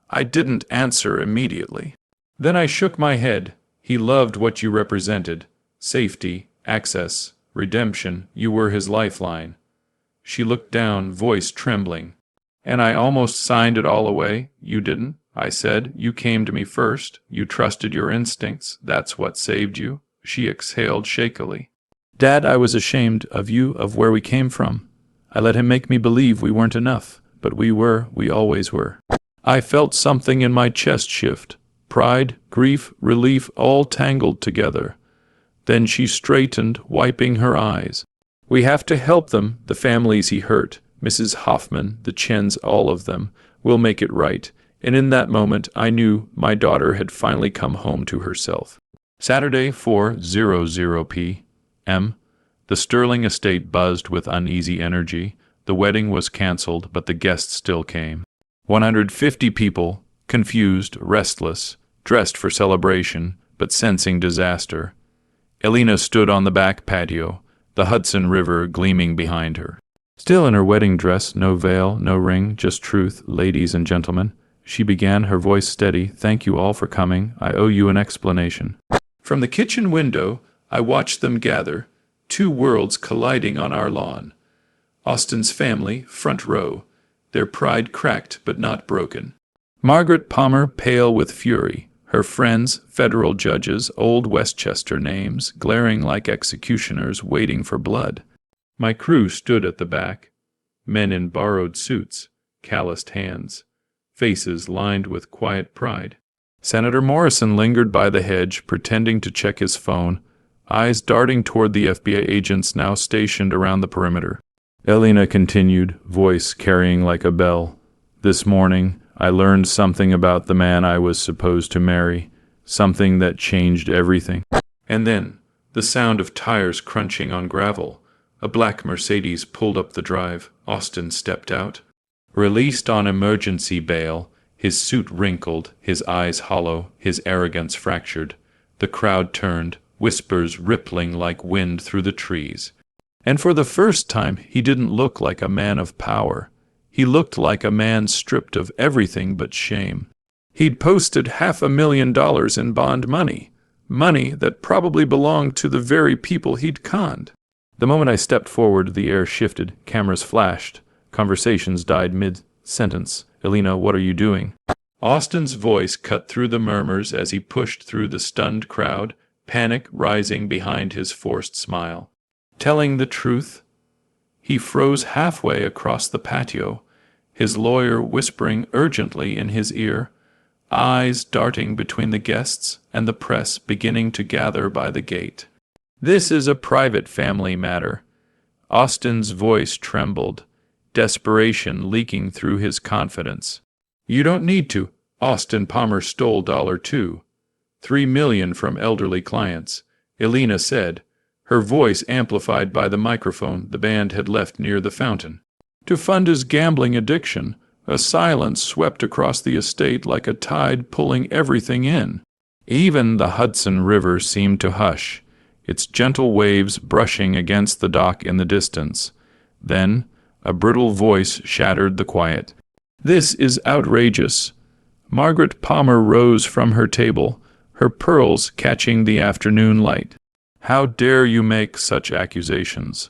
I didn't answer immediately. Then I shook my head. "He loved what you represented. Safety, access, redemption. You were his lifeline." She looked down, voice trembling. "And I almost signed it all away." "You didn't," I said. "You came to me first. You trusted your instincts. That's what saved you." She exhaled shakily. "Dad, I was ashamed of you, of where we came from. I let him make me believe we weren't enough, but we were, we always were." I felt something in my chest shift. Pride, grief, relief, all tangled together. Then she straightened, wiping her eyes. "We have to help them, the families he hurt. Mrs. Hoffman, the Chens, all of them. We'll make it right." And in that moment, I knew my daughter had finally come home to herself. Saturday, 4:00 p.m. The Sterling estate buzzed with uneasy energy. The wedding was canceled, but the guests still came. 150 people, confused, restless, dressed for celebration, but sensing disaster. Elena stood on the back patio, the Hudson River gleaming behind her. Still in her wedding dress, no veil, no ring, just truth, ladies and gentlemen. She began, her voice steady. "Thank you all for coming. I owe you an explanation." From the kitchen window, I watched them gather, two worlds colliding on our lawn. Austin's family, front row, their pride cracked but not broken. Margaret Palmer, pale with fury, her friends, federal judges, old Westchester names, glaring like executioners waiting for blood. My crew stood at the back, men in borrowed suits, calloused hands, faces lined with quiet pride. Senator Morrison lingered by the hedge, pretending to check his phone, eyes darting toward the FBI agents now stationed around the perimeter. Elena continued, voice carrying like a bell. "This morning, I learned something about the man I was supposed to marry, something that changed everything." And then, the sound of tires crunching on gravel. A black Mercedes pulled up the drive. Austin stepped out. Released on emergency bail, his suit wrinkled, his eyes hollow, his arrogance fractured. The crowd turned, whispers rippling like wind through the trees. And for the first time, he didn't look like a man of power. He looked like a man stripped of everything but shame. He'd posted $500,000 in bond money, money that probably belonged to the very people he'd conned. The moment I stepped forward, the air shifted, cameras flashed. Conversations died mid-sentence. Elena, what are you doing? Austin's voice cut through the murmurs as he pushed through the stunned crowd, panic rising behind his forced smile. Telling the truth? He froze halfway across the patio, his lawyer whispering urgently in his ear, eyes darting between the guests and the press beginning to gather by the gate. This is a private family matter. Austin's voice trembled, desperation leaking through his confidence. You don't need to. Austin Palmer stole $2. $3 million from elderly clients, Elena said, her voice amplified by the microphone the band had left near the fountain. To fund his gambling addiction, a silence swept across the estate like a tide pulling everything in. Even the Hudson River seemed to hush, its gentle waves brushing against the dock in the distance. Then, a brittle voice shattered the quiet. This is outrageous. Margaret Palmer rose from her table, her pearls catching the afternoon light. How dare you make such accusations?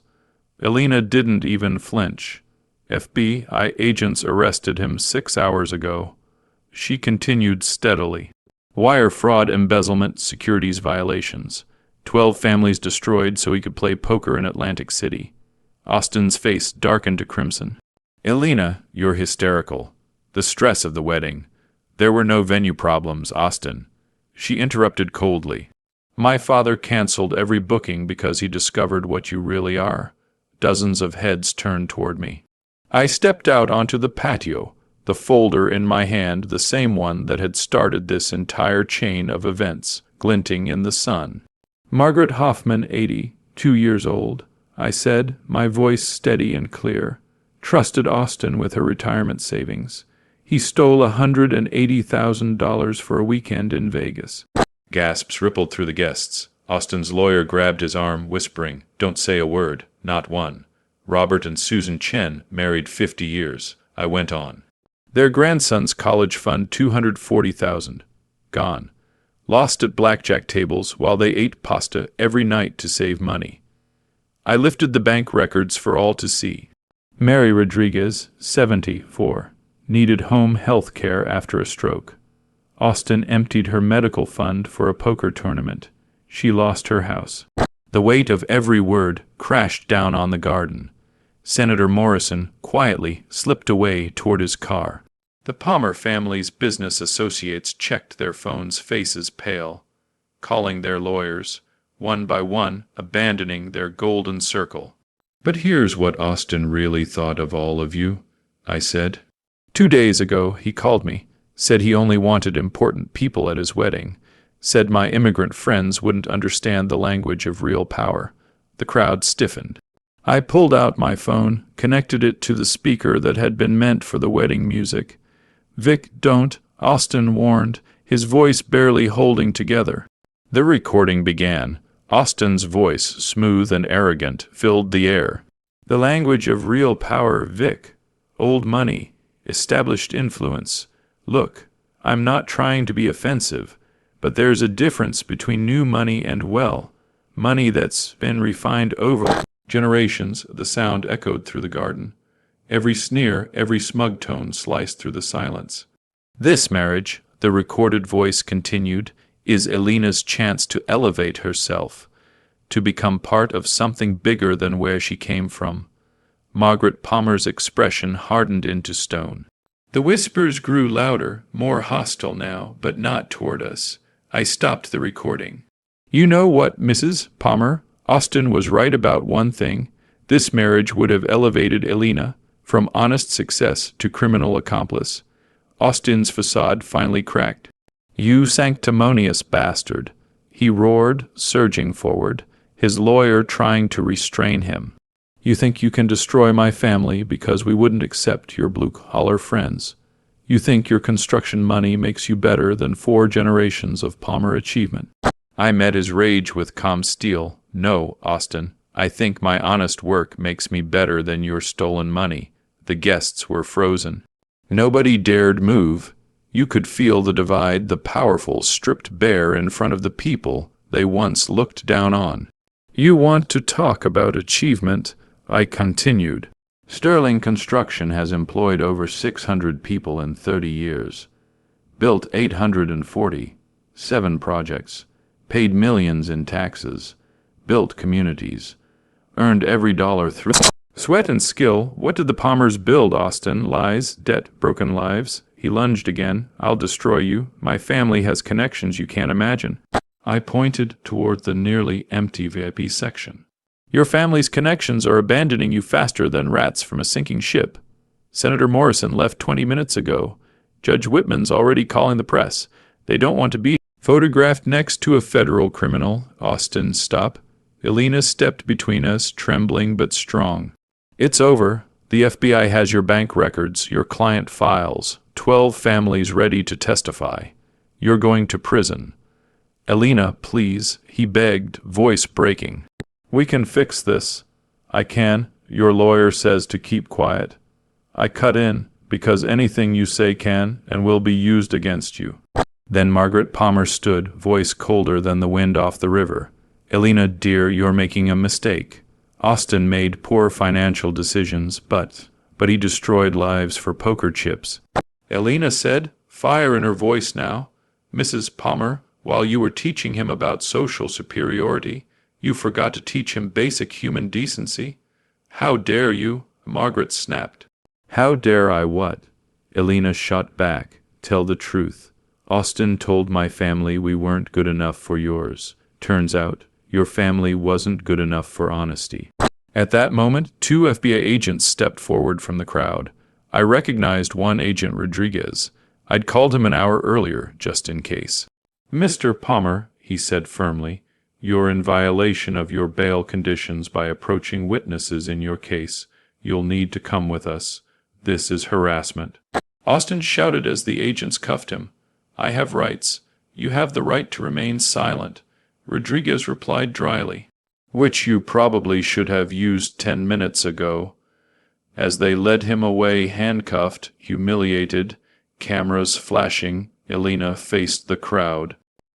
Elena didn't even flinch. FBI agents arrested him 6 hours ago. She continued steadily. Wire fraud, embezzlement, securities violations. 12 families destroyed so he could play poker in Atlantic City. Austin's face darkened to crimson. Elena, you're hysterical. The stress of the wedding. There were no venue problems, Austin. She interrupted coldly. My father canceled every booking because he discovered what you really are. Dozens of heads turned toward me. I stepped out onto the patio, the folder in my hand, the same one that had started this entire chain of events, glinting in the sun. Margaret Hoffman, 80, 2 years old, I said, my voice steady and clear, trusted Austin with her retirement savings. He stole $180,000 for a weekend in Vegas. Gasps rippled through the guests. Austin's lawyer grabbed his arm, whispering, Don't say a word, not one. Robert and Susan Chen married 50 years. I went on. Their grandson's college fund, $240,000. Gone. Lost at blackjack tables while they ate pasta every night to save money. I lifted the bank records for all to see. Mary Rodriguez, 74, needed home health care after a stroke. Austin emptied her medical fund for a poker tournament. She lost her house. The weight of every word crashed down on the garden. Senator Morrison quietly slipped away toward his car. The Palmer family's business associates checked their phones, faces pale, calling their lawyers, one by one abandoning their golden circle. But here's what Austin really thought of all of you, I said. 2 days ago, he called me, said he only wanted important people at his wedding, said my immigrant friends wouldn't understand the language of real power. The crowd stiffened. I pulled out my phone, connected it to the speaker that had been meant for the wedding music. Vic, don't, Austin warned, his voice barely holding together. The recording began. Austin's voice, smooth and arrogant, filled the air. The language of real power, Vic. Old money. Established influence. Look, I'm not trying to be offensive, but there's a difference between new money and, well, money that's been refined over generations. The sound echoed through the garden. Every sneer, every smug tone sliced through the silence. This marriage, the recorded voice continued, is Elena's chance to elevate herself, to become part of something bigger than where she came from. Margaret Palmer's expression hardened into stone. The whispers grew louder, more hostile now, but not toward us. I stopped the recording. You know what, Mrs. Palmer? Austin was right about one thing. This marriage would have elevated Elena from honest success to criminal accomplice. Austin's facade finally cracked. You sanctimonious bastard, he roared, surging forward, his lawyer trying to restrain him. You think you can destroy my family because we wouldn't accept your blue-collar friends. You think your construction money makes you better than 4 generations of Palmer achievement. I met his rage with calm steel. No, Austin, I think my honest work makes me better than your stolen money. The guests were frozen. Nobody dared move. You could feel the divide, the powerful stripped bare in front of the people they once looked down on. You want to talk about achievement, I continued. Sterling Construction has employed over 600 people in 30 years, built 847 projects, paid millions in taxes, built communities, earned every dollar through sweat and skill. What did the Palmers build, Austin? Lies, debt, broken lives. He lunged again. I'll destroy you. My family has connections you can't imagine. I pointed toward the nearly empty VIP section. Your family's connections are abandoning you faster than rats from a sinking ship. Senator Morrison left 20 minutes ago. Judge Whitman's already calling the press. They don't want to be photographed next to a federal criminal. Austin, stop. Elena stepped between us, trembling but strong. It's over. The FBI has your bank records, your client files, 12 families ready to testify. You're going to prison. Elena, please, he begged, voice breaking. We can fix this. I can. Your lawyer says to keep quiet. I cut in, because anything you say can and will be used against you. Then Margaret Palmer stood, voice colder than the wind off the river. Elena, dear, you're making a mistake. Austin made poor financial decisions, but he destroyed lives for poker chips. Elena said, fire in her voice now. Mrs. Palmer, while you were teaching him about social superiority, you forgot to teach him basic human decency. How dare you? Margaret snapped. How dare I what? Elena shot back. Tell the truth. Austin told my family we weren't good enough for yours. Turns out, your family wasn't good enough for honesty. At that moment, 2 FBI agents stepped forward from the crowd. I recognized one Agent Rodriguez. I'd called him an hour earlier, just in case. Mr. Palmer, he said firmly, you're in violation of your bail conditions by approaching witnesses in your case. You'll need to come with us. This is harassment. Austin shouted as the agents cuffed him. I have rights. You have the right to remain silent. Rodriguez replied dryly. Which you probably should have used 10 minutes ago. As they led him away handcuffed, humiliated, cameras flashing, Elena faced the crowd.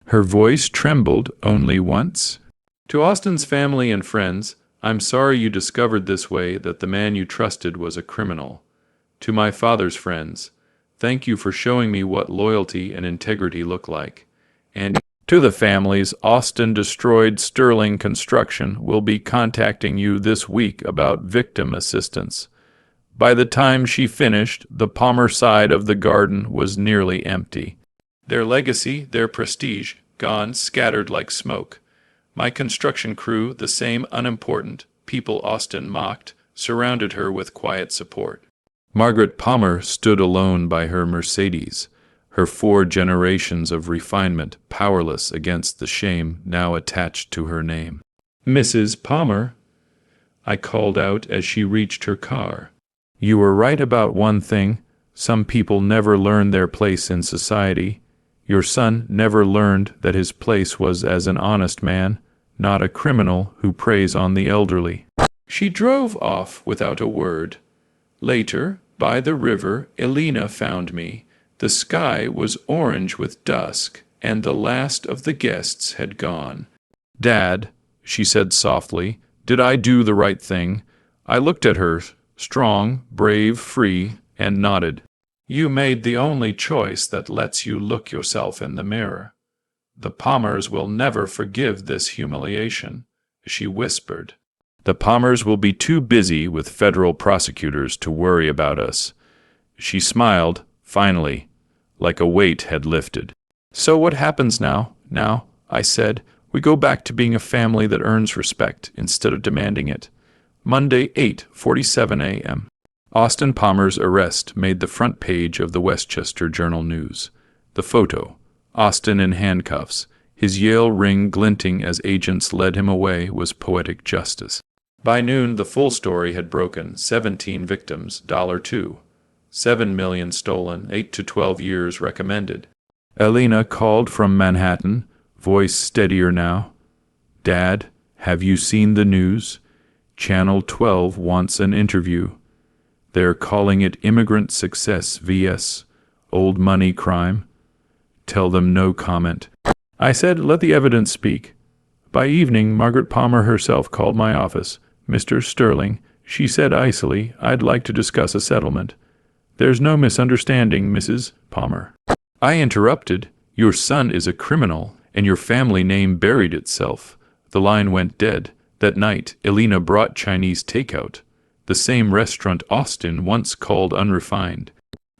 Her voice trembled only once. To Austin's family and friends, I'm sorry you discovered this way that the man you trusted was a criminal. To my father's friends, thank you for showing me what loyalty and integrity look like. And to the families Austin destroyed Sterling Construction will be contacting you this week about victim assistance. By the time she finished, the Palmer side of the garden was nearly empty. Their legacy, their prestige, gone, scattered like smoke. My construction crew, the same unimportant people Austin mocked, surrounded her with quiet support. Margaret Palmer stood alone by her Mercedes, her 4 generations of refinement powerless against the shame now attached to her name. Mrs. Palmer, I called out as she reached her car. You were right about one thing. Some people never learn their place in society. Your son never learned that his place was as an honest man, not a criminal who preys on the elderly. She drove off without a word. Later, by the river, Elena found me. The sky was orange with dusk, and the last of the guests had gone. Dad, she said softly, did I do the right thing? I looked at her, strong, brave, free, and nodded. You made the only choice that lets you look yourself in the mirror. The Palmers will never forgive this humiliation, she whispered. The Palmers will be too busy with federal prosecutors to worry about us. She smiled, finally, like a weight had lifted. So what happens now? Now, I said, we go back to being a family that earns respect instead of demanding it. Monday, 8:47 a.m. Austin Palmer's arrest made the front page of the Westchester Journal News. The photo, Austin in handcuffs, his Yale ring glinting as agents led him away, was poetic justice. By noon, the full story had broken. 17 victims, $2. $7 million stolen, 8 to 12 years recommended. Elena called from Manhattan, voice steadier now. Dad, have you seen the news? Channel 12 wants an interview. They're calling it immigrant success vs. old money crime. Tell them no comment. I said, let the evidence speak. By evening, Margaret Palmer herself called my office. Mr. Sterling, She said icily, "I'd like to discuss a settlement." "There's no misunderstanding, Mrs. Palmer," I interrupted. "Your son is a criminal, and your family name buried itself." The line went dead. That night, Elena brought Chinese takeout, the same restaurant Austin once called unrefined.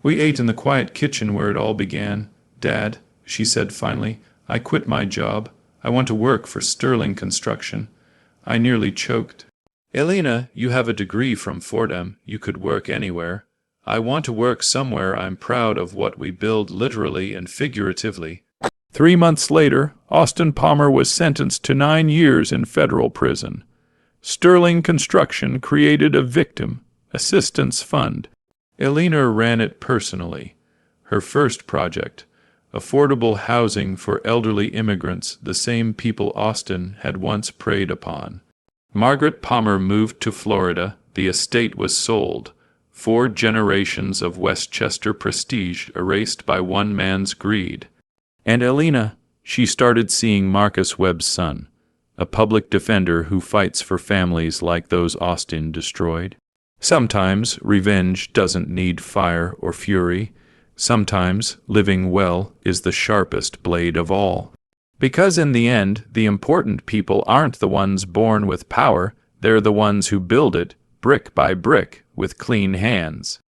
We ate in the quiet kitchen where it all began. "Dad," she said finally, "I quit my job. I want to work for Sterling Construction." I nearly choked. "Elena, you have a degree from Fordham. You could work anywhere. I want to work somewhere I'm proud of what we build, literally and figuratively." 3 months later, Austin Palmer was sentenced to 9 years in federal prison. Sterling Construction created a victim assistance fund. Elena ran it personally. Her first project, affordable housing for elderly immigrants, the same people Austin had once preyed upon. Margaret Palmer moved to Florida. The estate was sold. 4 generations of Westchester prestige erased by one man's greed. And Elena, she started seeing Marcus Webb's son, a public defender who fights for families like those Austin destroyed. Sometimes revenge doesn't need fire or fury. Sometimes living well is the sharpest blade of all. Because in the end, the important people aren't the ones born with power, they're the ones who build it, brick by brick, with clean hands.